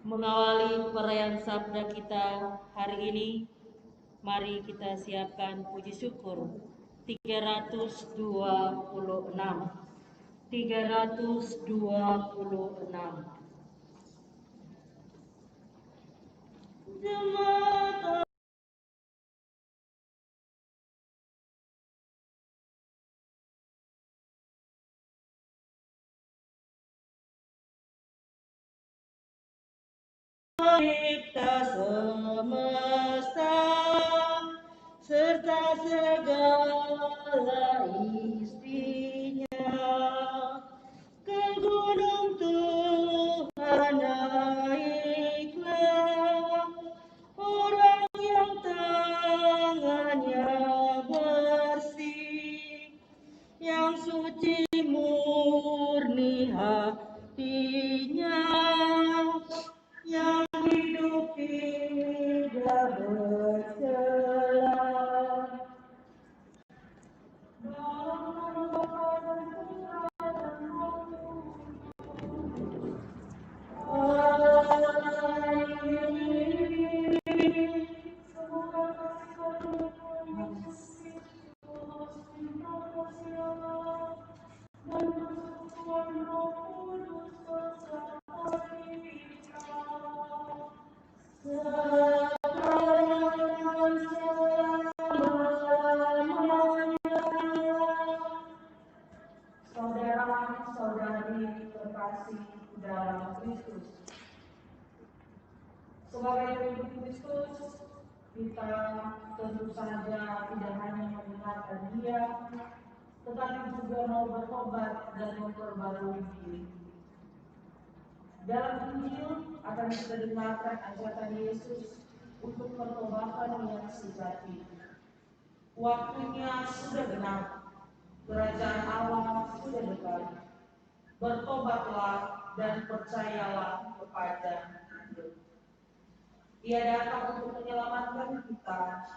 Mengawali perayaan Sabda kita hari ini, mari kita siapkan puji syukur 326. 326. Jemaat Cipta semesta serta segala isinya, ke gunung Tuhan naiklah, orang yang tangannya bersih, yang suci murni hatinya, yang hidup tidak bercela. Saudara-saudari terkasih dalam Kristus, sebagai pengikut Kristus, kita tentu saja tidak hanya mendengarkan Dia, tetapi juga mau bertobat dan memperbarui diri. Dalam Injil akan kita dengarkan ajakan Yesus untuk pertobatan yang sejati. Waktunya sudah genap, kerajaan Allah sudah dekat. Bertobatlah dan percayalah kepada Dia. Dia datang untuk menyelamatkan kita,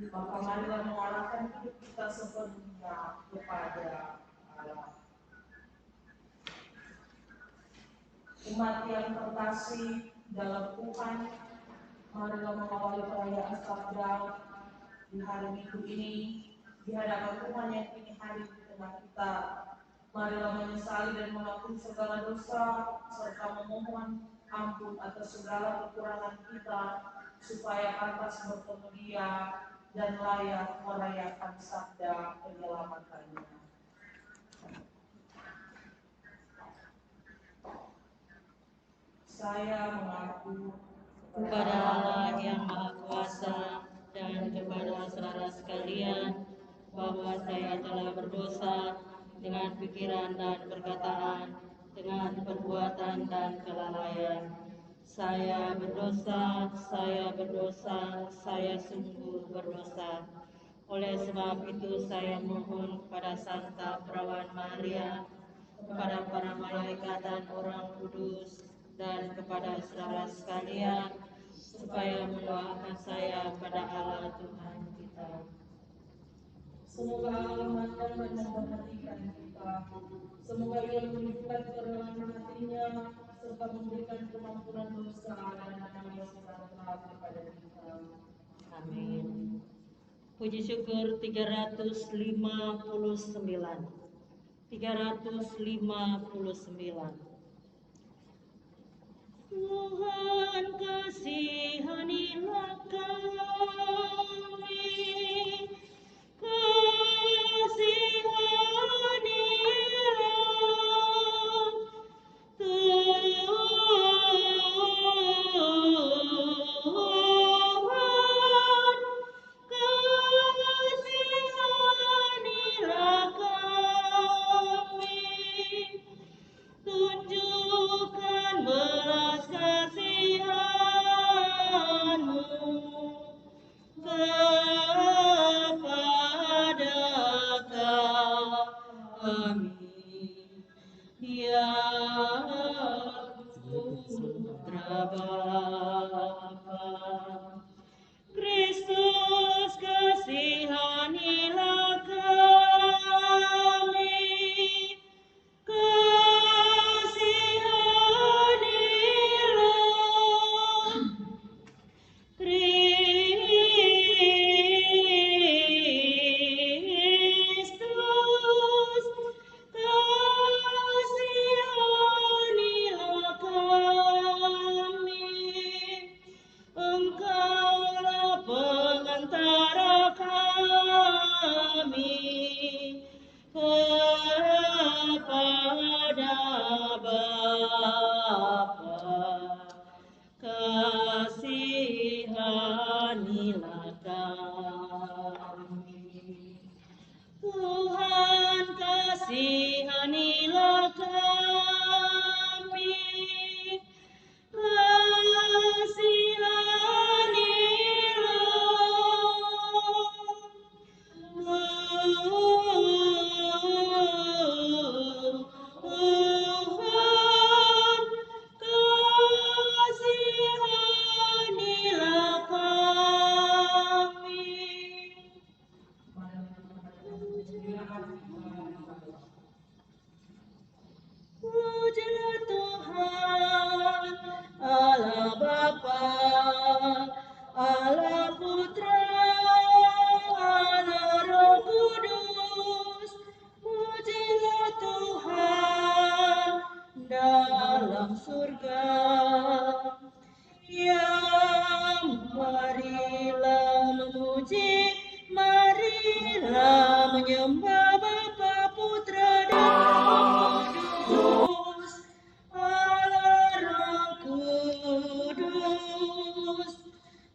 maka marilah mengarahkan hidup kita sepenuhnya kepada Allah. Umat yang terkasih dalam Tuhan, marilah mengawali perayaan Sabda di hari Minggu ini di hadapan Tuhan yang kini hadir di tengah kita. Marilah menyesali dan mengakui segala dosa serta memohon ampun atas segala kekurangan kita, supaya pantas bertemu Dia dan layak merayakan sabda penyelamatannya. Saya mengaku kepada Allah yang Maha Kuasa dan kepada saudara sekalian bahwa saya telah berdosa dengan pikiran dan perkataan, dengan perbuatan dan kelalaian. Saya berdosa, saya sungguh berdosa. Oleh sebab itu saya mohon kepada Santa Perawan Maria, kepada para malaikat dan orang kudus, dan kepada saudara sekalian, supaya mendoakan saya pada Allah Tuhan kita. Semoga Allah memandang dan memperhatikan kita. Semoga Ia menunjukkan kerendahan hatinya serta memberikan kemampuan dosa dan damai sejahtera kepada kita. Amin. Puji syukur 359. 359. Tuhan kasihanilah kami, kasihanilah Tuhan, kasihanilah kami, tunjukkan belas kasihan Allah Putra, Allah Roh Kudus, pujilah Tuhan dalam surga. Ya, marilah memuji, marilah menyembah Bapa, Putra, dan Roh Kudus. Allah Roh Kudus,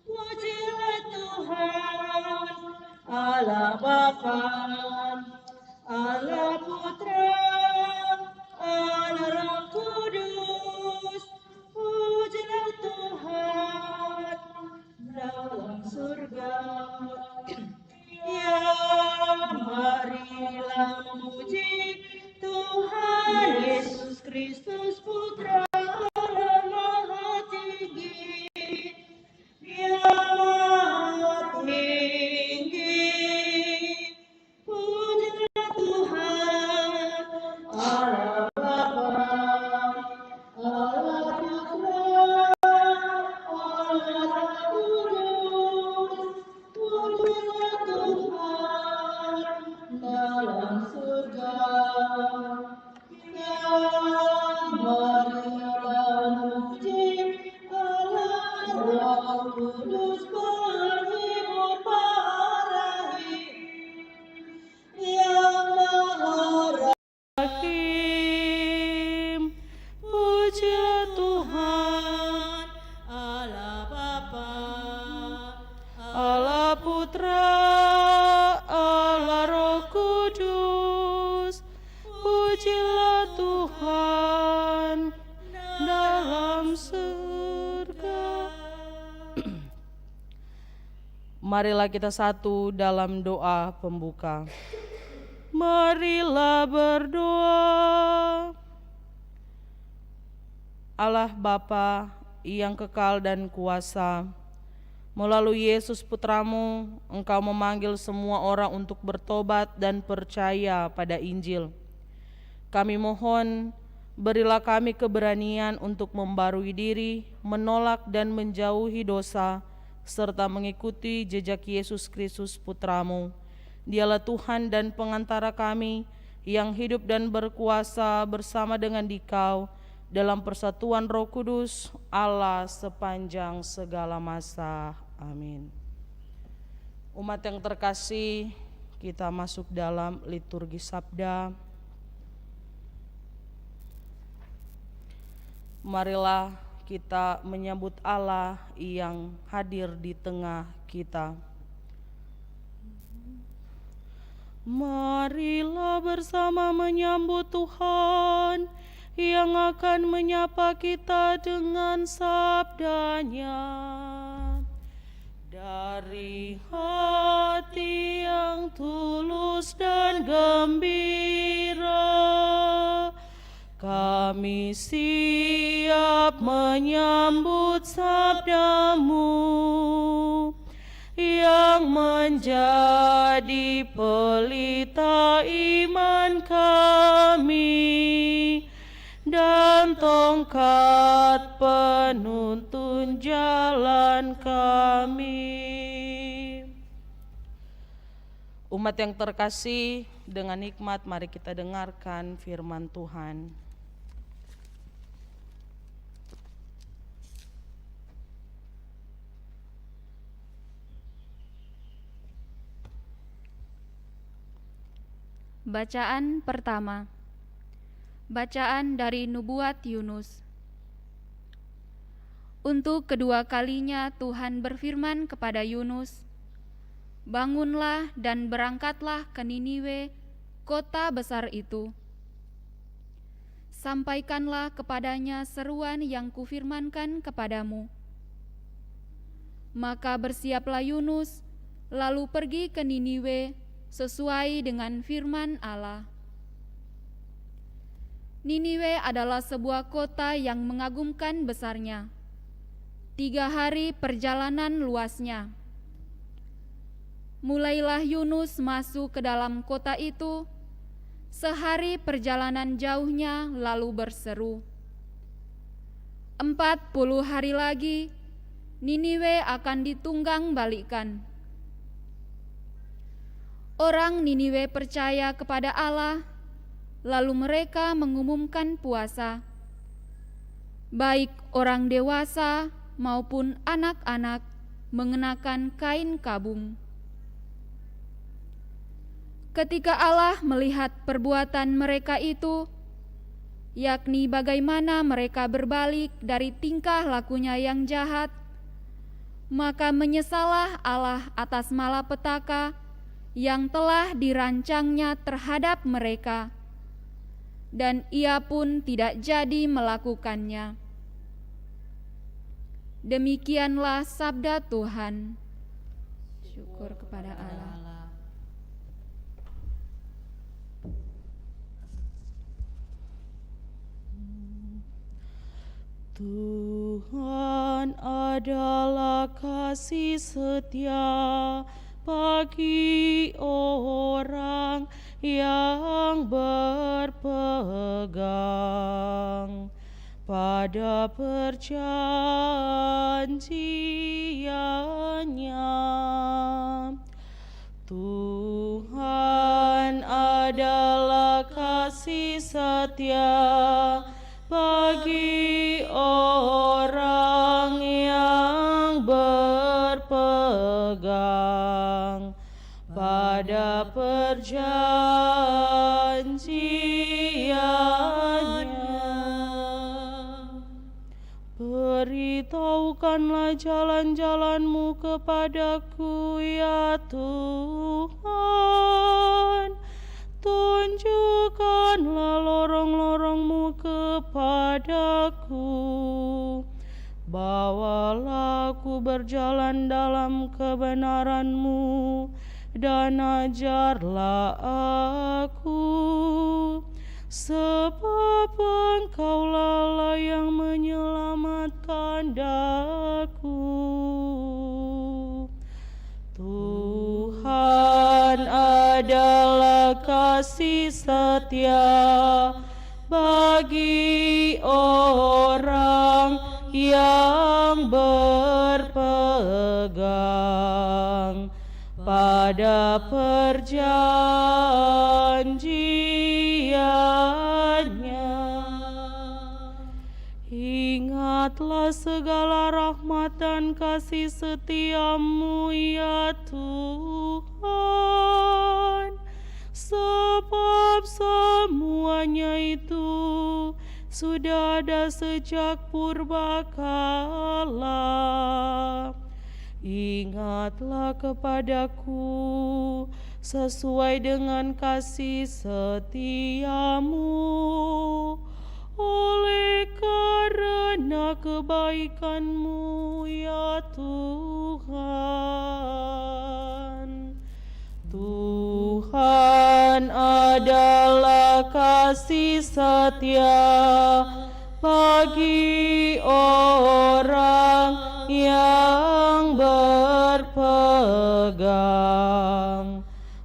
pujilah Tuhan, Allah Bapa, Allah Putra, Allah Roh Kudus, pujilah Tuhan dalam surga. Ya, marilah memuji Tuhan Yesus Kristus, Putra Allah Maha Tinggi. Ya, Maha Tinggi, pujilah Tuhan Allah Bapa, Allah Putra, Allah Kudus, pujilah Tuhan dalam surga. Ya, marilah memuji Allah Roh Kudus, penghibur para yang Maha Rahim. Pujilah Tuhan Allah Bapa, Allah Putra, Allah Roh Kudus, pujilah Tuhan dalam surga. Marilah kita satu dalam doa pembuka. Marilah berdoa. Allah Bapa yang kekal dan kuasa, melalui Yesus Putramu, Engkau memanggil semua orang untuk bertobat dan percaya pada Injil. Kami mohon, berilah kami keberanian untuk membarui diri, menolak dan menjauhi dosa, serta mengikuti jejak Yesus Kristus Putramu. Dialah Tuhan dan pengantara kami, yang hidup dan berkuasa bersama dengan Dikau, dalam persatuan Roh Kudus, Allah sepanjang segala masa. Amin. Umat yang terkasih, kita masuk dalam liturgi sabda. Marilah kita menyambut Allah yang hadir di tengah kita. Marilah bersama menyambut Tuhan yang akan menyapa kita dengan sabdanya. Dari hati yang tulus dan gembira, kami siap menyambut sabdamu yang menjadi pelita iman kami dan tongkat penuntun jalan kami. Umat yang terkasih, dengan nikmat mari kita dengarkan firman Tuhan. Bacaan pertama. Bacaan dari Nubuat Yunus. Untuk kedua kalinya Tuhan berfirman kepada Yunus, "Bangunlah dan berangkatlah ke Niniwe, kota besar itu. Sampaikanlah kepadanya seruan yang kufirmankan kepadamu." Maka bersiaplah Yunus, lalu pergi ke Niniwe sesuai dengan firman Allah. Niniwe adalah sebuah kota yang mengagumkan besarnya. 3 hari perjalanan luasnya. Mulailah Yunus masuk ke dalam kota itu, sehari perjalanan jauhnya lalu berseru. 40 hari lagi, Niniwe akan ditunggang balikkan. Orang Niniwe percaya kepada Allah, lalu mereka mengumumkan puasa. Baik orang dewasa maupun anak-anak mengenakan kain kabung. Ketika Allah melihat perbuatan mereka itu, yakni bagaimana mereka berbalik dari tingkah lakunya yang jahat, maka menyesallah Allah atas malapetaka yang telah dirancangnya terhadap mereka, dan ia pun tidak jadi melakukannya. Demikianlah sabda Tuhan. Syukur kepada Allah. Tuhan adalah kasih setia bagi orang yang berpegang pada perjanjiannya. Tuhan adalah kasih setia bagi orang yang berpegang pada perjanjiannya. Beritahukanlah jalan-jalanmu kepadaku, ya Tuhan. Tunjukkanlah lorong-lorongmu kepadaku. Bawalah aku berjalan dalam kebenaran-Mu, dan ajarlah aku, sebab Engkaulah yang menyelamatkan daku. Tuhan adalah kasih setia bagi orang yang berpegang pada perjanjiannya. Ingatlah segala rahmat dan kasih setia-Mu, ya Tuhan, sebab semuanya itu sudah ada sejak purbakala. Ingatlah kepadaku sesuai dengan kasih setia-Mu, oleh karena kebaikan-Mu, ya Tuhan. Tuhan adalah kasih setia bagi orang yang berpegang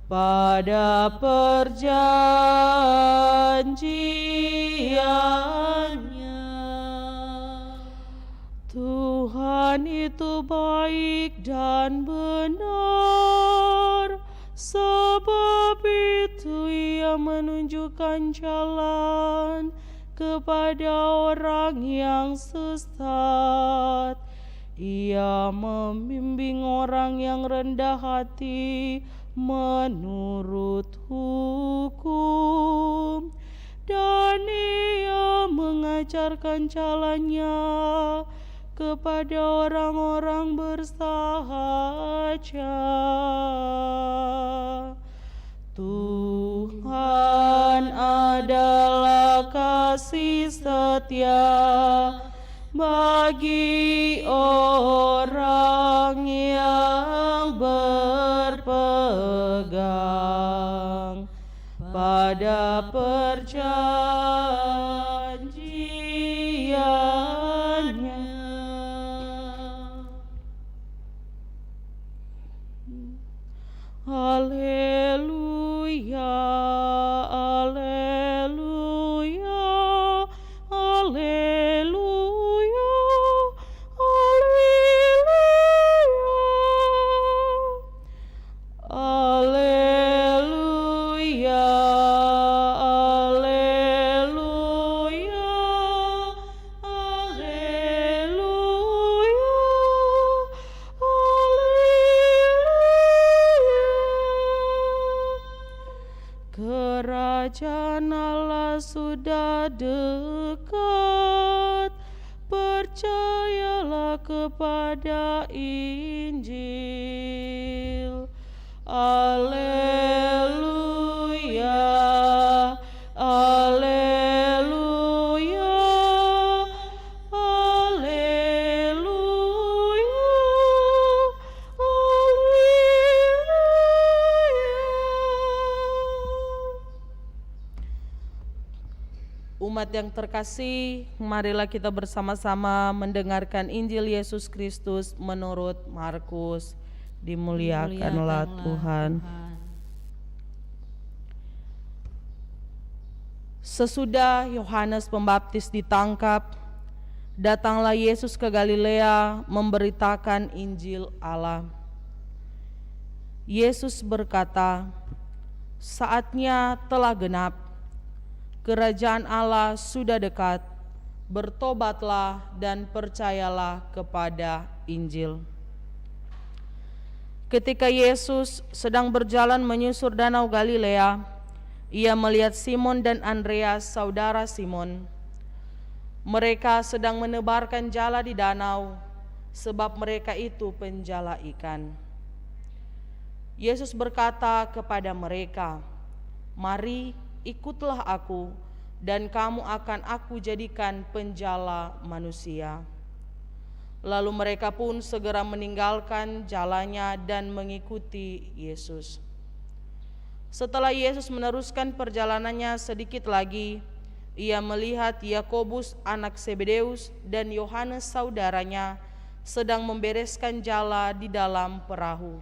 pada perjanjiannya. Tuhan itu baik dan benar, sebab itu Ia menunjukkan jalan kepada orang yang sesat. Ia membimbing orang yang rendah hati menurut hukum, dan Ia mengajarkan jalannya kepada orang-orang bersahaja. Tuhan adalah kasih setia bagi orang yang berpegang pada perjanjiannya. Haleluya, haleluya, haleluya, haleluya. kerajaan Allah sudah dekat. Percayalah kepada Injil. Alleluia, alleluia, alleluia, alleluia. Umat yang terkasih, marilah kita bersama-sama mendengarkan Injil Yesus Kristus menurut Markus. Dimuliakanlah Tuhan. Sesudah Yohanes Pembaptis ditangkap, datanglah Yesus ke Galilea memberitakan Injil Allah. Yesus berkata, "Saatnya telah genap, kerajaan Allah sudah dekat, bertobatlah dan percayalah kepada Injil." Ketika Yesus sedang berjalan menyusur danau Galilea, ia melihat Simon dan Andreas, saudara Simon. Mereka sedang menebarkan jala di danau, sebab mereka itu penjala ikan. Yesus berkata kepada mereka, "Mari, ikutlah aku, dan kamu akan aku jadikan penjala manusia." Lalu mereka pun segera meninggalkan jalannya dan mengikuti Yesus. Setelah Yesus meneruskan perjalanannya sedikit lagi, ia melihat Yakobus anak Zebedeus dan Yohanes saudaranya sedang membereskan jala di dalam perahu.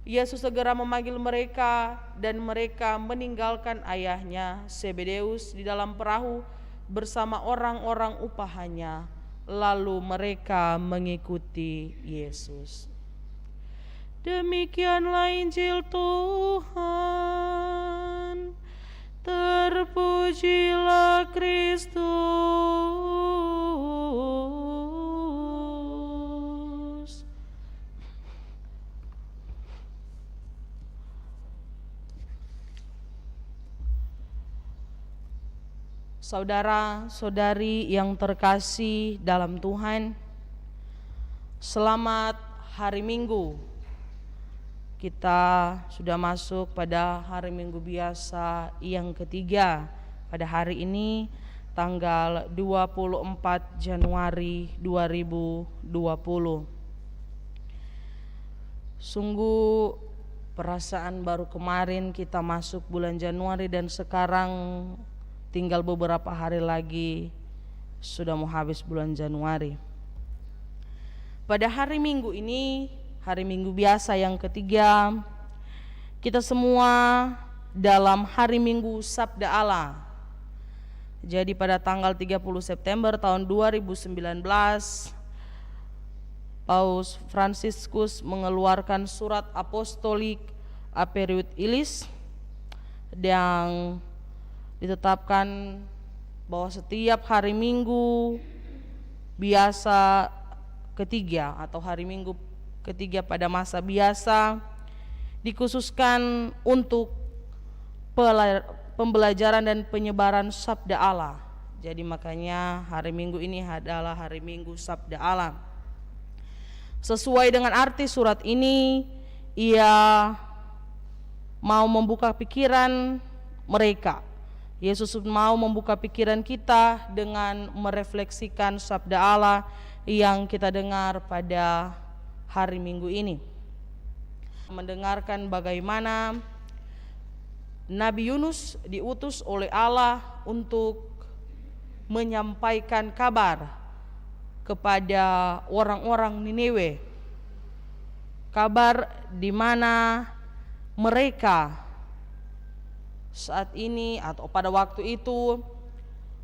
Yesus segera memanggil mereka dan mereka meninggalkan ayahnya Zebedeus di dalam perahu bersama orang-orang upahannya. Lalu mereka mengikuti Yesus. Demikianlah Injil Tuhan. Terpujilah Kristus. Saudara-saudari yang terkasih dalam Tuhan, selamat hari Minggu. Kita sudah masuk pada hari Minggu biasa yang ketiga pada hari ini, tanggal 24 Januari 2020. Sungguh perasaan baru kemarin kita masuk bulan Januari dan sekarang tinggal beberapa hari lagi sudah mau habis bulan Januari. Pada hari Minggu ini, hari Minggu biasa yang ketiga, kita semua dalam hari Minggu Sabda Allah. Jadi pada tanggal 30 September tahun 2019, Paus Fransiskus mengeluarkan surat apostolik Aperiut Illis yang ditetapkan bahwa setiap hari Minggu biasa ketiga atau hari Minggu ketiga pada masa biasa dikhususkan untuk pembelajaran dan penyebaran Sabda Allah. Jadi makanya hari Minggu ini adalah hari Minggu Sabda Allah. Sesuai dengan arti surat ini, ia mau membuka pikiran mereka. Yesus mau membuka pikiran kita dengan merefleksikan sabda Allah yang kita dengar pada hari Minggu ini. Mendengarkan bagaimana Nabi Yunus diutus oleh Allah untuk menyampaikan kabar kepada orang-orang Niniwe. Kabar di mana mereka saat ini atau pada waktu itu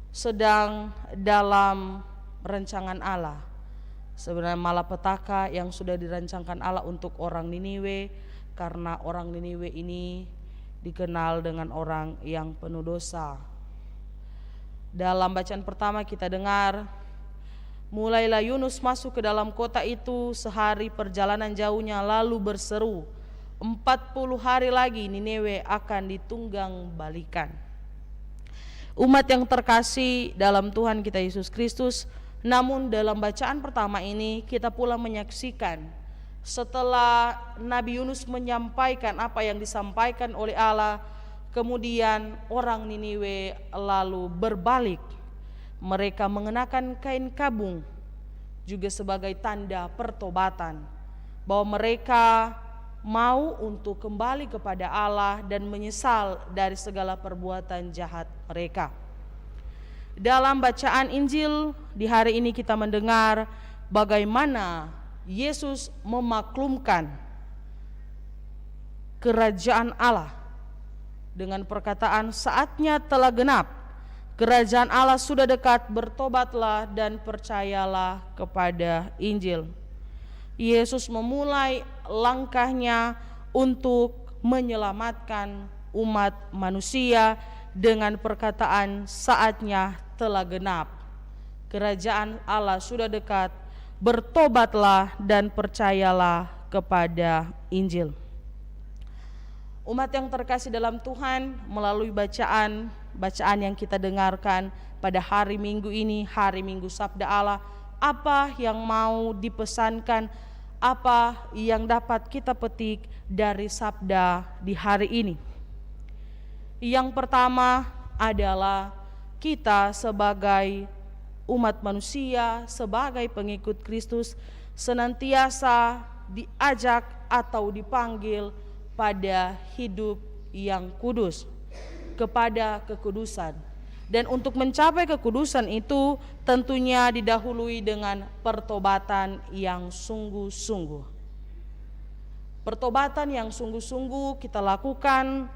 sedang dalam rancangan Allah. Sebenarnya malapetaka yang sudah dirancangkan Allah untuk orang Niniwe, karena orang Niniwe ini dikenal dengan orang yang penuh dosa. Dalam bacaan pertama kita dengar, mulailah Yunus masuk ke dalam kota itu sehari perjalanan jauhnya, lalu berseru, 40 hari lagi Niniwe akan ditunggang balikan. Umat yang terkasih dalam Tuhan kita Yesus Kristus, namun dalam bacaan pertama ini kita pula menyaksikan setelah Nabi Yunus menyampaikan apa yang disampaikan oleh Allah, kemudian orang Niniwe lalu berbalik. Mereka mengenakan kain kabung juga sebagai tanda pertobatan, bahwa mereka mau untuk kembali kepada Allah dan menyesal dari segala perbuatan jahat mereka. Dalam bacaan Injil di hari ini kita mendengar bagaimana Yesus memaklumkan kerajaan Allah dengan perkataan, saatnya telah genap, kerajaan Allah sudah dekat, bertobatlah dan percayalah kepada Injil. Yesus memulai langkahnya untuk menyelamatkan umat manusia dengan perkataan, saatnya telah genap, kerajaan Allah sudah dekat, bertobatlah dan percayalah kepada Injil. Umat yang terkasih dalam Tuhan, melalui bacaan yang kita dengarkan pada hari Minggu ini, hari Minggu Sabda Allah, apa yang mau dipesankan, apa yang dapat kita petik dari sabda di hari ini? Yang pertama adalah kita sebagai umat manusia, sebagai pengikut Kristus, senantiasa diajak atau dipanggil pada hidup yang kudus, kepada kekudusan. Dan untuk mencapai kekudusan itu tentunya didahului dengan pertobatan yang sungguh-sungguh. Pertobatan yang sungguh-sungguh kita lakukan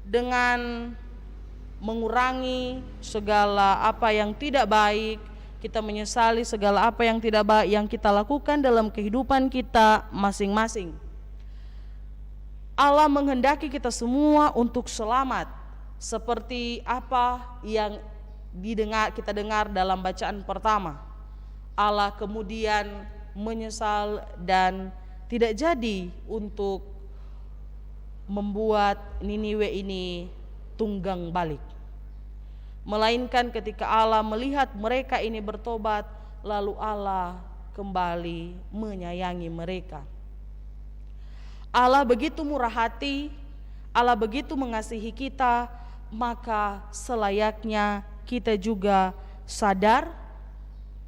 dengan mengurangi segala apa yang tidak baik, kita menyesali segala apa yang tidak baik yang kita lakukan dalam kehidupan kita masing-masing. Allah menghendaki kita semua untuk selamat, seperti apa yang kita dengar dalam bacaan pertama. Allah kemudian menyesal dan tidak jadi untuk membuat Niniwe ini tunggang balik, melainkan ketika Allah melihat mereka ini bertobat, lalu Allah kembali menyayangi mereka. Allah begitu murah hati, Allah begitu mengasihi kita, maka selayaknya kita juga sadar,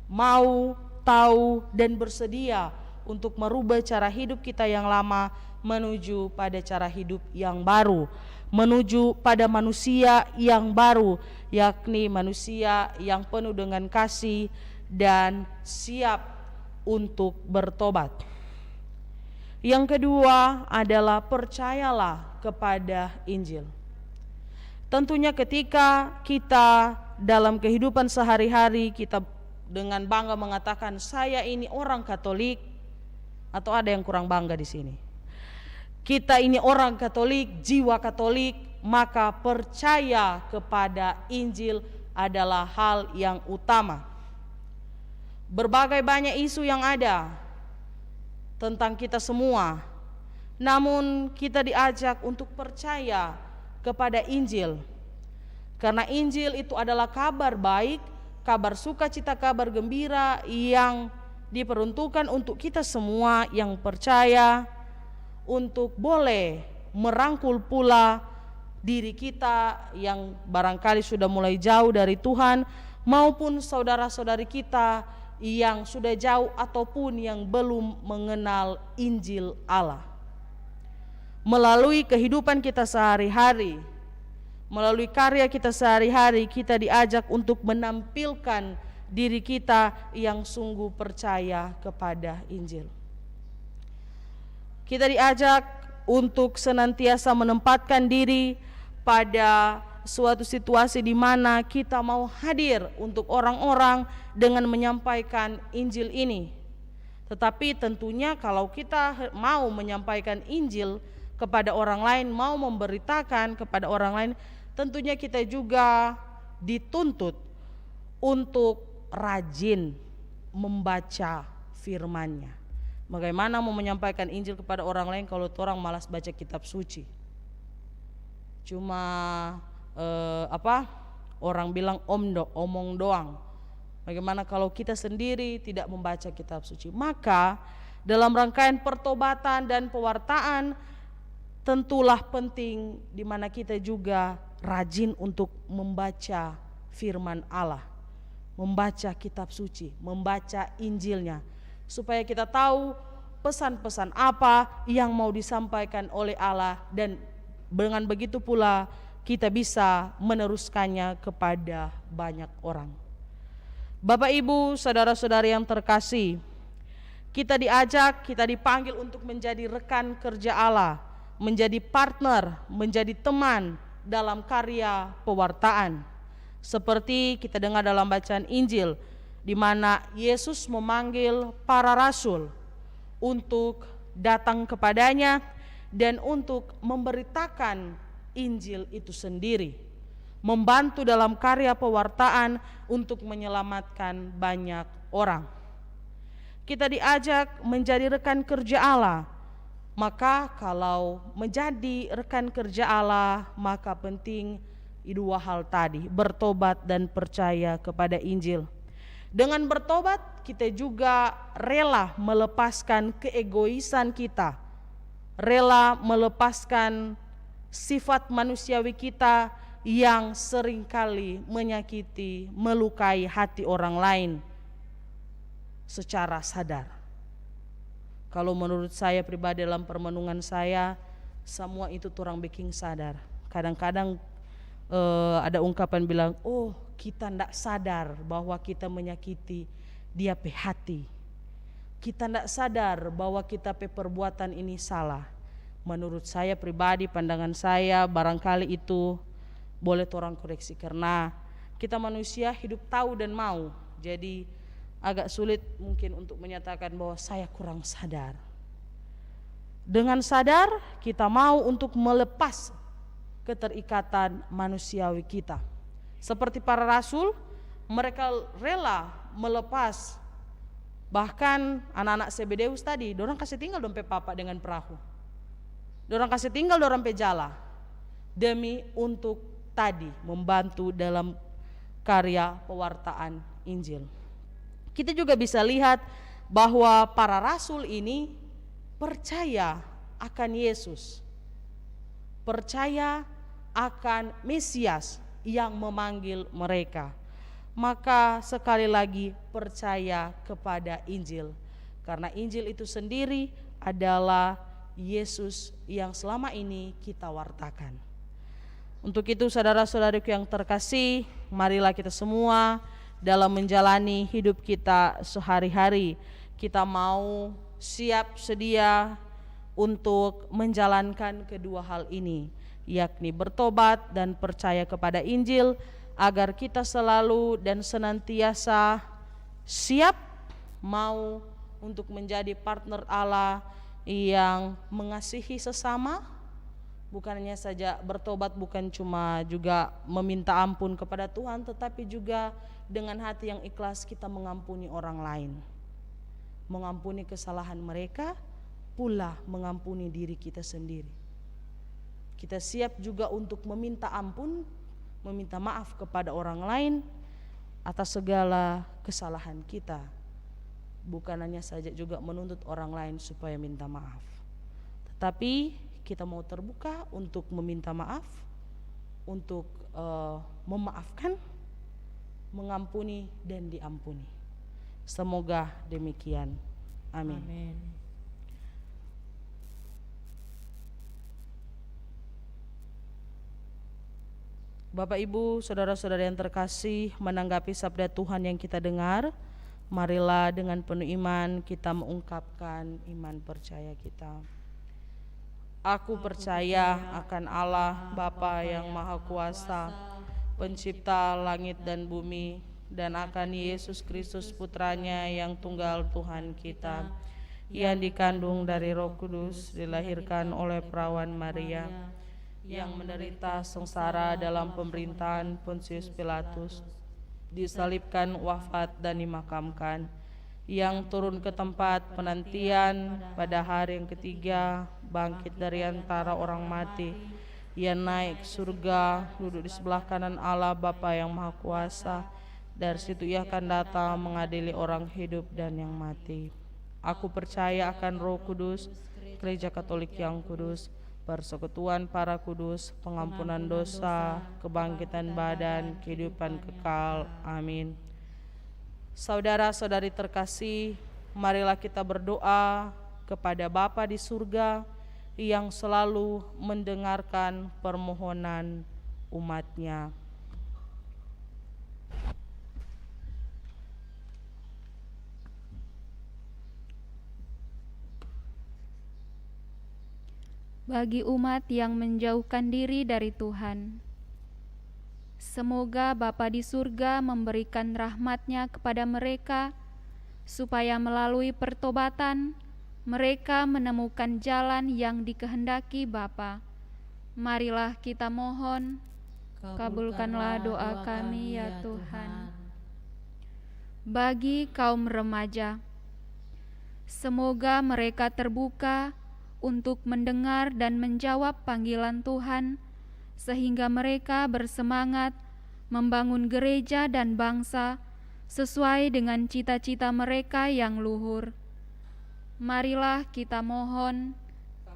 mau, tahu, dan bersedia untuk merubah cara hidup kita yang lama menuju pada cara hidup yang baru, menuju pada manusia yang baru, yakni manusia yang penuh dengan kasih dan siap untuk bertobat. Yang kedua adalah percayalah kepada Injil. Tentunya ketika kita dalam kehidupan sehari-hari kita dengan bangga mengatakan saya ini orang Katolik, atau ada yang kurang bangga di sini? Kita ini orang Katolik, jiwa Katolik, maka percaya kepada Injil adalah hal yang utama. Berbagai banyak isu yang ada tentang kita semua, namun kita diajak untuk percaya kepada Injil, karena Injil itu adalah kabar baik, kabar sukacita, kabar gembira yang diperuntukkan untuk kita semua yang percaya, untuk boleh merangkul pula diri kita yang barangkali sudah mulai jauh dari Tuhan, maupun saudara-saudari kita yang sudah jauh ataupun yang belum mengenal Injil Allah. Melalui kehidupan kita sehari-hari, melalui karya kita sehari-hari, kita diajak untuk menampilkan diri kita yang sungguh percaya kepada Injil. Kita diajak untuk senantiasa menempatkan diri pada suatu situasi di mana kita mau hadir untuk orang-orang dengan menyampaikan Injil ini. Tetapi tentunya kalau kita mau menyampaikan Injil kepada orang lain, mau memberitakan kepada orang lain, tentunya kita juga dituntut untuk rajin membaca firman-Nya. Bagaimana mau menyampaikan Injil kepada orang lain kalau orang malas baca kitab suci? Cuma orang bilang omong doang. Bagaimana kalau kita sendiri tidak membaca kitab suci? Maka dalam rangkaian pertobatan dan pewartaan tentulah penting di mana kita juga rajin untuk membaca firman Allah, membaca kitab suci, membaca Injilnya, supaya kita tahu pesan-pesan apa yang mau disampaikan oleh Allah, dan dengan begitu pula kita bisa meneruskannya kepada banyak orang. Bapak Ibu, saudara-saudari yang terkasih, kita diajak, kita dipanggil untuk menjadi rekan kerja Allah, menjadi partner, menjadi teman dalam karya pewartaan. Seperti kita dengar dalam bacaan Injil, di mana Yesus memanggil para rasul untuk datang kepadanya dan untuk memberitakan Injil itu sendiri, membantu dalam karya pewartaan untuk menyelamatkan banyak orang. Kita diajak menjadi rekan kerja Allah. Maka kalau menjadi rekan kerja Allah, maka penting dua hal tadi, bertobat dan percaya kepada Injil. Dengan bertobat kita juga rela melepaskan keegoisan kita, rela melepaskan sifat manusiawi kita yang seringkali menyakiti, melukai hati orang lain secara sadar. Kalau menurut saya pribadi dalam permenungan saya, semua itu orang bikin sadar. Kadang-kadang ada ungkapan bilang, oh kita tidak sadar bahwa kita menyakiti dia pe hati. Kita tidak sadar bahwa kita pe perbuatan ini salah. Menurut saya pribadi, pandangan saya, barangkali itu boleh orang koreksi, karena kita manusia hidup tahu dan mau. Jadi agak sulit mungkin untuk menyatakan bahwa saya kurang sadar. Dengan sadar kita mau untuk melepas keterikatan manusiawi kita. Seperti para rasul, mereka rela melepas. Bahkan anak-anak Zebedeus tadi, dorang kasih tinggal dompet papa dengan perahu. Dorang kasih tinggal dorang pe jala demi untuk tadi membantu dalam karya pewartaan Injil. Kita juga bisa lihat bahwa para rasul ini percaya akan Yesus, percaya akan Mesias yang memanggil mereka. Maka sekali lagi percaya kepada Injil, karena Injil itu sendiri adalah Yesus yang selama ini kita wartakan. Untuk itu saudara-saudariku yang terkasih, marilah kita semua dalam menjalani hidup kita sehari-hari, kita mau siap sedia untuk menjalankan kedua hal ini, yakni bertobat dan percaya kepada Injil, agar kita selalu dan senantiasa siap mau untuk menjadi partner Allah yang mengasihi sesama. Bukan hanya saja bertobat, bukan cuma juga meminta ampun kepada Tuhan, tetapi juga dengan hati yang ikhlas kita mengampuni orang lain, mengampuni kesalahan mereka, pula mengampuni diri kita sendiri. Kita siap juga untuk meminta ampun, meminta maaf kepada orang lain atas segala kesalahan kita. Bukan hanya saja juga menuntut orang lain supaya minta maaf, tetapi kita mau terbuka untuk meminta maaf, untuk memaafkan, mengampuni dan diampuni. Semoga demikian. Amin. Amin. Bapak Ibu, saudara-saudara yang terkasih, menanggapi sabda Tuhan yang kita dengar, marilah dengan penuh iman kita mengungkapkan iman percaya kita. Aku percaya akan Allah Bapa yang Maha Kuasa, Pencipta langit dan bumi, dan akan Yesus Kristus Putranya yang tunggal Tuhan kita, yang dikandung dari Roh Kudus, dilahirkan oleh perawan Maria, yang menderita sengsara dalam pemerintahan Pontius Pilatus, disalibkan, wafat dan dimakamkan, yang turun ke tempat penantian pada hari yang ketiga, bangkit dari antara orang mati. Ia naik ke surga, duduk di sebelah kanan Allah Bapa yang Maha Kuasa. Dari situ ia akan datang mengadili orang hidup dan yang mati. Aku percaya akan Roh Kudus, Gereja Katolik yang kudus, persekutuan para kudus, pengampunan dosa, kebangkitan badan, kehidupan kekal. Amin. Saudara-saudari terkasih, marilah kita berdoa kepada Bapa di surga yang selalu mendengarkan permohonan umat-Nya. Bagi umat yang menjauhkan diri dari Tuhan, semoga Bapa di surga memberikan rahmat-Nya kepada mereka, supaya melalui pertobatan mereka menemukan jalan yang dikehendaki Bapa. Marilah kita mohon, kabulkanlah doa kami ya Tuhan. Bagi kaum remaja, semoga mereka terbuka untuk mendengar dan menjawab panggilan Tuhan, sehingga mereka bersemangat membangun gereja dan bangsa sesuai dengan cita-cita mereka yang luhur. Marilah kita mohon,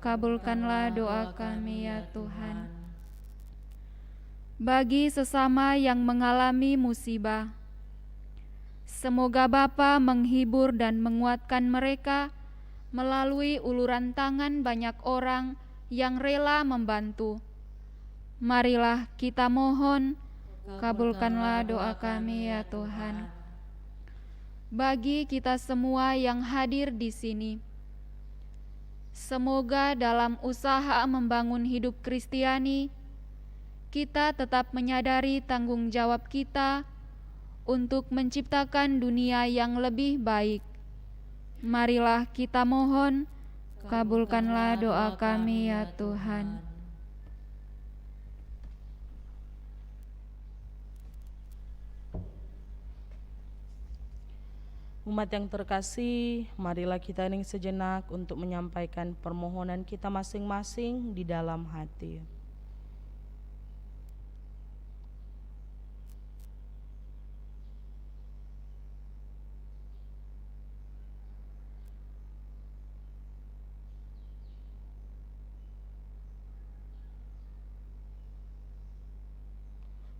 kabulkanlah doa kami ya Tuhan. Bagi sesama yang mengalami musibah, semoga Bapa menghibur dan menguatkan mereka melalui uluran tangan banyak orang yang rela membantu. Marilah kita mohon, kabulkanlah doa kami ya Tuhan. Bagi kita semua yang hadir di sini, semoga dalam usaha membangun hidup Kristiani, kita tetap menyadari tanggung jawab kita untuk menciptakan dunia yang lebih baik. Marilah kita mohon, kabulkanlah doa kami ya Tuhan. Umat yang terkasih, marilah kita hening sejenak untuk menyampaikan permohonan kita masing-masing di dalam hati.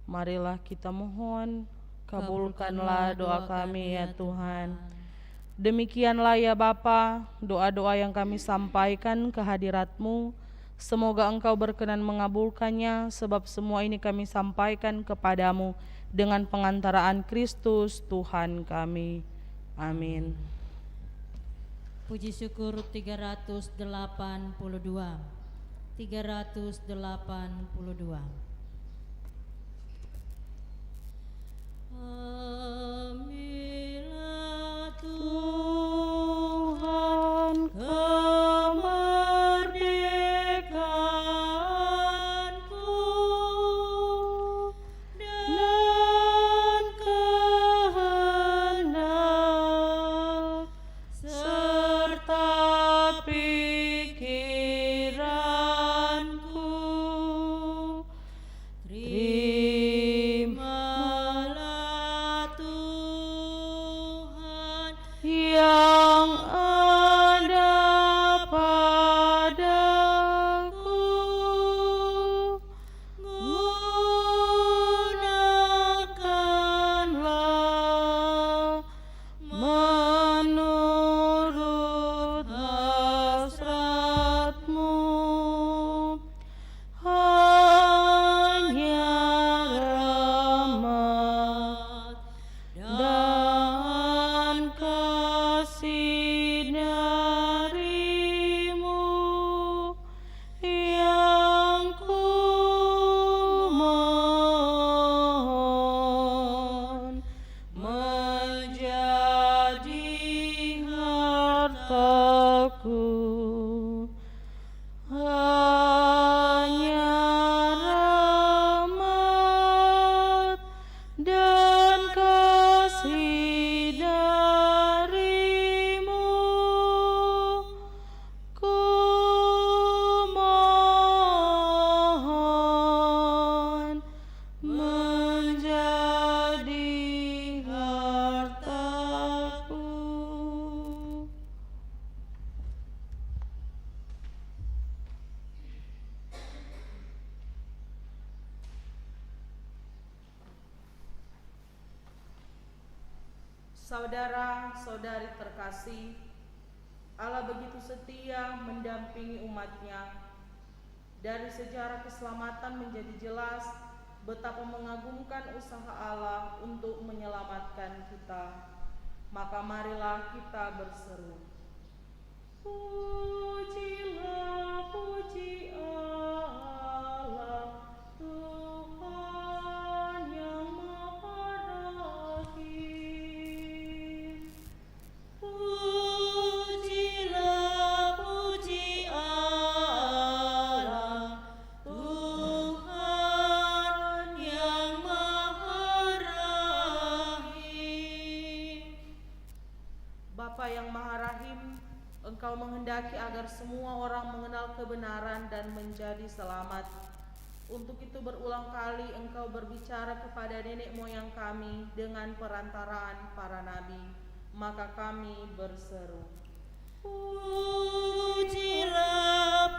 Marilah kita mohon, kabulkanlah doa kami ya Tuhan. Demikianlah ya Bapa, doa-doa yang kami sampaikan ke hadirat-Mu, semoga Engkau berkenan mengabulkannya, sebab semua ini kami sampaikan kepadamu dengan pengantaraan Kristus Tuhan kami. Amin. Puji syukur 382. 382. Ambillah Tuhan kemerdekaanku dan kehendak serta pikiranku. Terimalah Tuhan Saudara-saudari terkasih, Allah begitu setia mendampingi umatnya. Dari sejarah keselamatan menjadi jelas betapa mengagumkan usaha Allah untuk menyelamatkan kita. Maka marilah kita berseru, pujilah, puji Allah, Tuhan yang Maha Rahim. Pujilah, puji Allah, Tuhan yang Maha Rahim. Bapa yang Maha Rahim, Engkau menghendaki agar semua orang mengenal kebenaran dan menjadi selamat. Untuk itu berulang kali Engkau berbicara kepada nenek moyang kami dengan perantaraan para nabi. Maka kami berseru, Pujilah,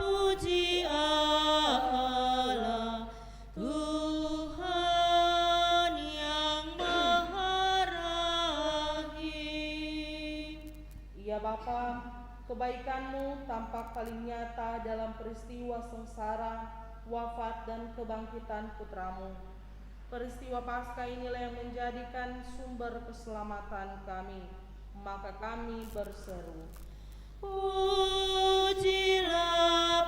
puji Allah, Tuhan yang Maha Rahim. Ya Bapa, kebaikan-Mu tampak paling nyata dalam peristiwa sengsara, wafat dan kebangkitan putra-Mu. Peristiwa Paskah inilah yang menjadikan sumber keselamatan kami. Maka kami berseru, Pujilah,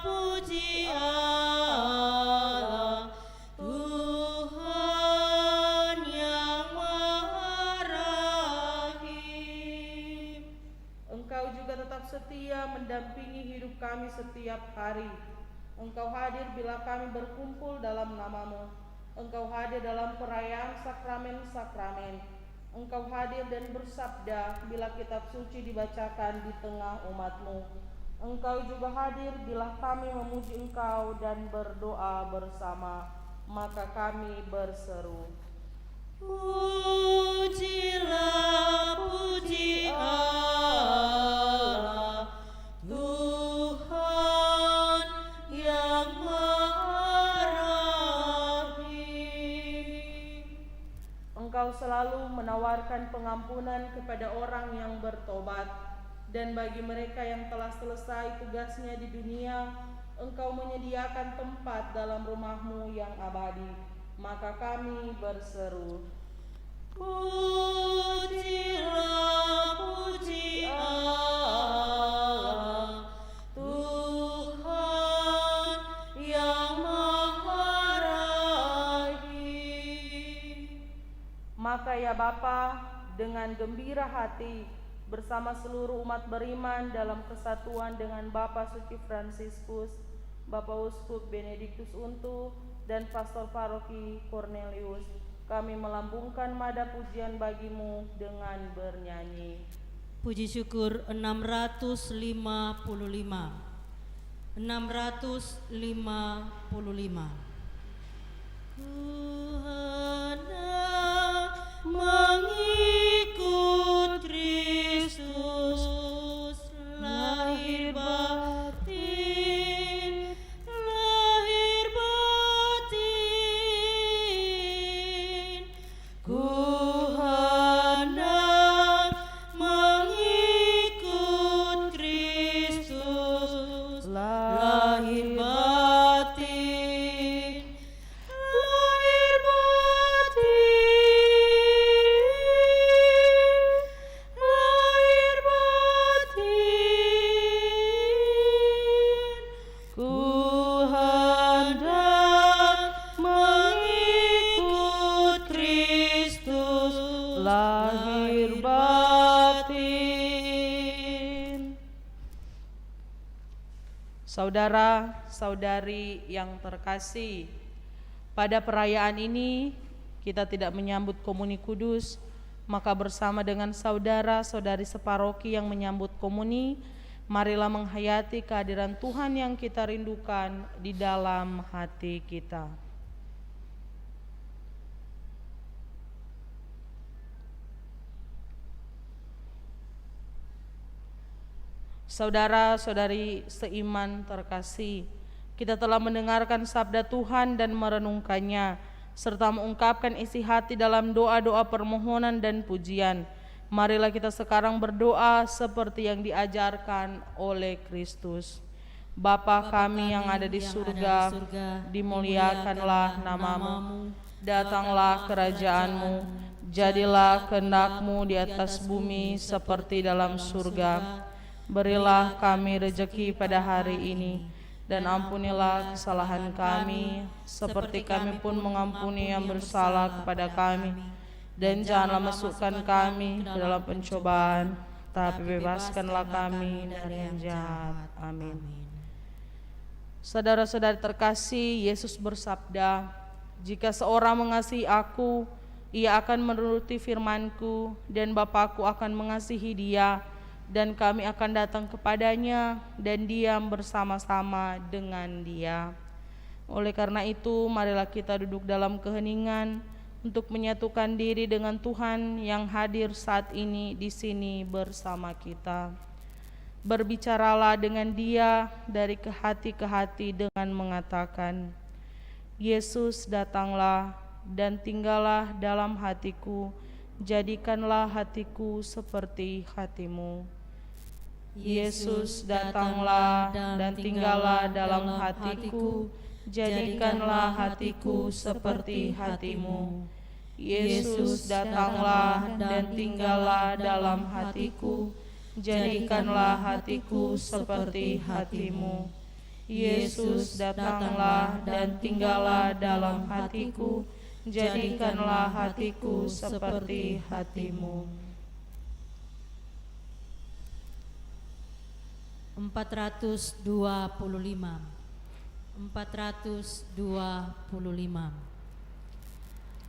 puji Allah, Tuhan yang Maha Rahim. Engkau juga tetap setia mendampingi hidup kami setiap hari. Engkau hadir bila kami berkumpul dalam nama-Mu. Engkau hadir dalam perayaan sakramen-sakramen. Engkau hadir dan bersabda bila kitab suci dibacakan di tengah umat-Mu. Engkau juga hadir bila kami memuji Engkau dan berdoa bersama. Maka kami berseru, Pujilah, puji Allah, Tuhan yang Maha Rahim. Engkau selalu menawarkan pengampunan kepada orang yang bertobat, dan bagi mereka yang telah selesai tugasnya di dunia, Engkau menyediakan tempat dalam rumah-Mu yang abadi. Maka kami berseru, Pujilah, puji Allah, Tuhan yang Maha Rahim. maka ya Bapa, dengan gembira hati bersama seluruh umat beriman dalam kesatuan dengan Bapa Suci Fransiskus, Bapak Uskup Benediktus Untu, dan Pastor Paroki Cornelius, kami melambungkan nada pujian bagi-Mu dengan bernyanyi. Puji syukur 655. 655. Tuhan mengikut Kristus, lahir batin, lahir batin. Ku hendak mengikut Kristus, lahir batin, lahir batin, lahir batin. Ku hendak mengikut Kristus, lahir batin. Saudara-saudari yang terkasih, pada perayaan ini kita tidak menyambut komuni kudus, maka bersama dengan saudara-saudari separoki yang menyambut komuni, marilah menghayati kehadiran Tuhan yang kita rindukan di dalam hati kita. Saudara-saudari seiman terkasih, kita telah mendengarkan sabda Tuhan dan merenungkannya, serta mengungkapkan isi hati dalam doa-doa permohonan dan pujian. Marilah kita sekarang berdoa seperti yang diajarkan oleh Kristus. Bapa kami yang ada di surga, dimuliakanlah namamu, datanglah kerajaanmu, jadilah kehendak-Mu di atas bumi seperti dalam surga. Berilah kami rejeki pada hari ini, dan ampunilah kesalahan kami, seperti kami pun mengampuni yang bersalah kepada kami. Dan janganlah masukkan kami ke dalam pencobaan, tapi bebaskanlah kami dari yang jahat. Amin. Saudara-saudari terkasih, Yesus bersabda, "Jika seorang mengasihi aku, ia akan menuruti firman-Ku, dan Bapa-Ku akan mengasihi dia, dan kami akan datang kepadanya dan diam bersama-sama dengan dia." Oleh karena itu, marilah kita duduk dalam keheningan untuk menyatukan diri dengan Tuhan yang hadir saat ini di sini bersama kita. Berbicaralah dengan Dia dari hati ke hati dengan mengatakan, "Yesus, datanglah dan tinggallah dalam hatiku, jadikanlah hatiku seperti hati-Mu." Yesus, datanglah dan tinggallah dalam hatiku, jadikanlah hatiku seperti hati-Mu. Yesus, datanglah dan tinggallah dalam hatiku, jadikanlah hatiku seperti hati-Mu. Yesus, datanglah dan tinggallah dalam hatiku, jadikanlah hatiku seperti hati-Mu. 425. 425.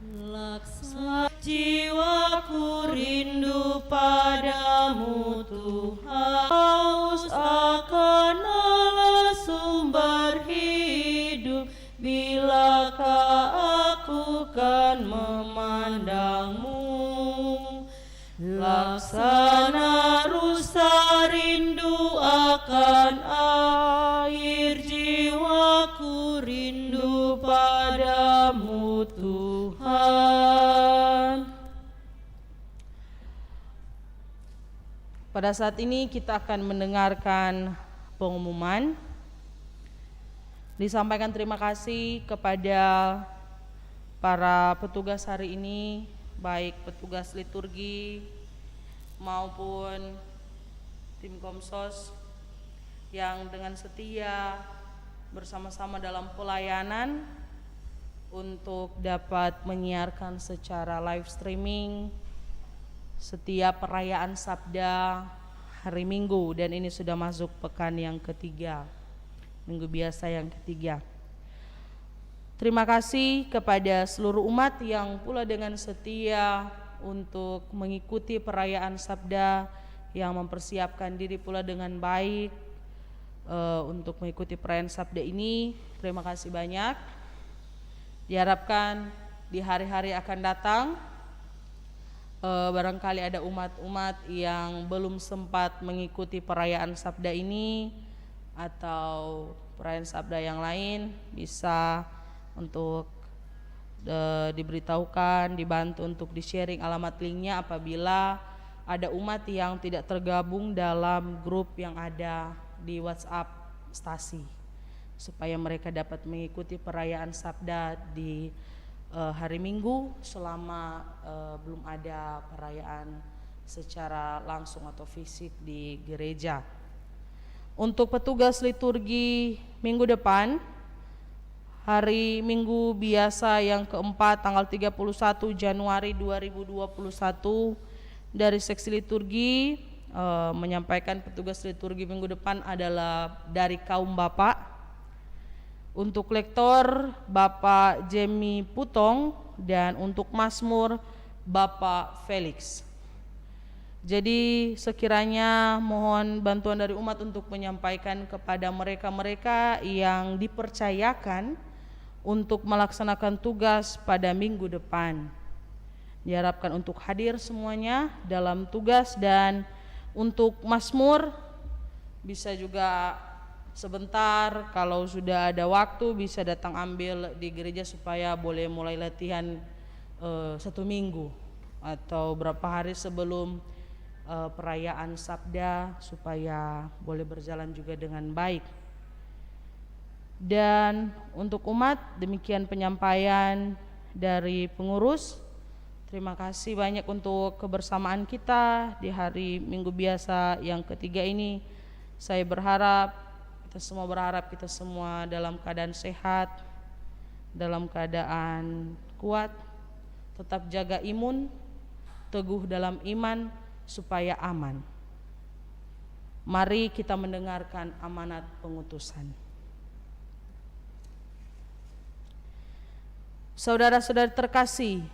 Laksa jiwaku rindu padamu Tuhan, haus akan Allah sumber hidup. Bilakah aku kan memandangmu, laksana rusa rindu akan air, jiwaku rindu padamu Tuhan. Pada saat ini kita akan mendengarkan pengumuman. Disampaikan terima kasih kepada para petugas hari ini, baik petugas liturgi maupun tim Komsos yang dengan setia bersama-sama dalam pelayanan untuk dapat menyiarkan secara live streaming setiap perayaan Sabda hari Minggu, dan ini sudah masuk pekan yang ketiga, minggu biasa yang ketiga. Terima kasih kepada seluruh umat yang pula dengan setia untuk mengikuti perayaan Sabda, yang mempersiapkan diri pula dengan baik untuk mengikuti perayaan Sabda ini. Terima kasih banyak. Diharapkan di hari-hari akan datang barangkali ada umat-umat yang belum sempat mengikuti perayaan Sabda ini atau perayaan Sabda yang lain, bisa untuk diberitahukan, dibantu untuk di-sharing alamat linknya apabila ada umat yang tidak tergabung dalam grup yang ada di WhatsApp stasi, supaya mereka dapat mengikuti perayaan Sabda di hari Minggu selama belum ada perayaan secara langsung atau fisik di gereja. Untuk petugas liturgi minggu depan, hari Minggu biasa yang keempat tanggal 31 Januari 2021, dari seksi liturgi menyampaikan petugas liturgi minggu depan adalah dari kaum Bapak. Untuk lektor Bapak Jemi Putong, dan untuk Mazmur Bapak Felix. Jadi sekiranya mohon bantuan dari umat untuk menyampaikan kepada mereka-mereka yang dipercayakan untuk melaksanakan tugas pada minggu depan. Diharapkan untuk hadir semuanya dalam tugas, dan untuk Mazmur bisa juga sebentar, kalau sudah ada waktu bisa datang ambil di gereja supaya boleh mulai latihan 1 minggu atau berapa hari sebelum perayaan Sabda supaya boleh berjalan juga dengan baik. Dan untuk umat, demikian penyampaian dari pengurus. Terima kasih banyak untuk kebersamaan kita di hari Minggu Biasa yang ketiga ini. Saya berharap, kita semua dalam keadaan sehat, dalam keadaan kuat, tetap jaga imun, teguh dalam iman supaya aman. Mari kita mendengarkan amanat pengutusan. Saudara-saudari terkasih,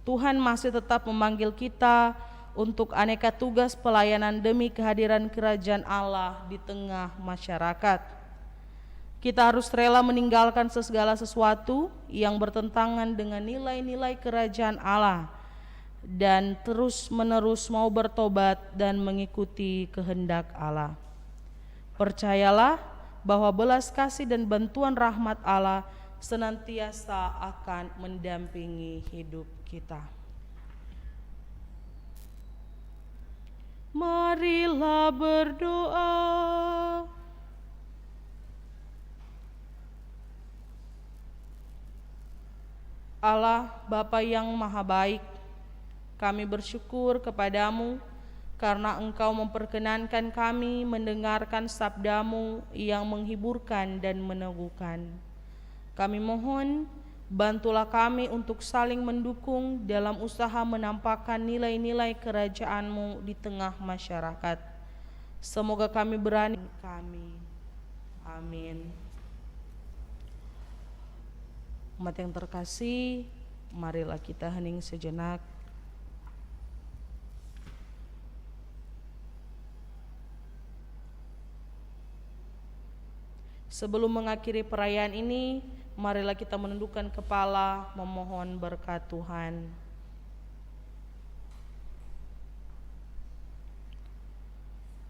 Tuhan masih tetap memanggil kita untuk aneka tugas pelayanan demi kehadiran kerajaan Allah di tengah masyarakat. Kita harus rela meninggalkan segala sesuatu yang bertentangan dengan nilai-nilai kerajaan Allah dan terus-menerus mau bertobat dan mengikuti kehendak Allah. Percayalah bahwa belas kasih dan bantuan rahmat Allah senantiasa akan mendampingi hidup kita. Marilah berdoa. Allah Bapa yang Maha Baik, kami bersyukur kepadamu karena Engkau memperkenankan kami mendengarkan sabda-Mu yang menghiburkan dan meneguhkan. Kami mohon, bantulah kami untuk saling mendukung dalam usaha menampakkan nilai-nilai kerajaan-Mu di tengah masyarakat. Semoga kami berani. Amin. Umat yang terkasih, marilah kita hening sejenak. Sebelum mengakhiri perayaan ini, marilah kita menundukkan kepala memohon berkat Tuhan.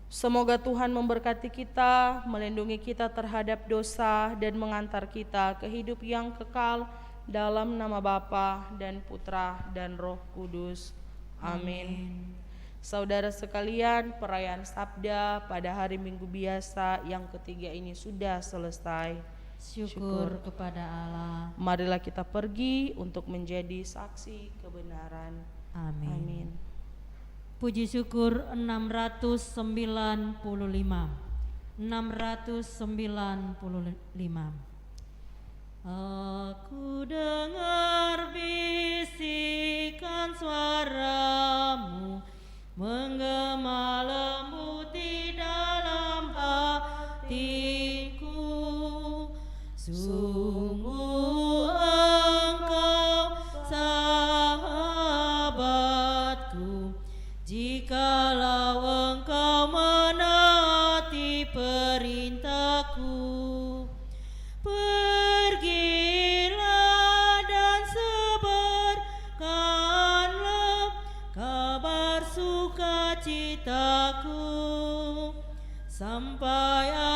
Semoga Tuhan memberkati kita, melindungi kita terhadap dosa dan mengantar kita ke hidup yang kekal dalam nama Bapa dan Putra dan Roh Kudus. Amin. Saudara sekalian, perayaan Sabda pada hari Minggu Biasa yang ketiga ini sudah selesai. Syukur kepada Allah. Marilah kita pergi untuk menjadi saksi kebenaran. Amin. Puji syukur 695. Aku dengar bisikan suara-Mu menggema lembut di dalam hatiku. Sungguh Engkau sahabatku, jikalau Engkau menaati perintahku. Pergilah dan sebarkanlah kabar sukacitaku sampai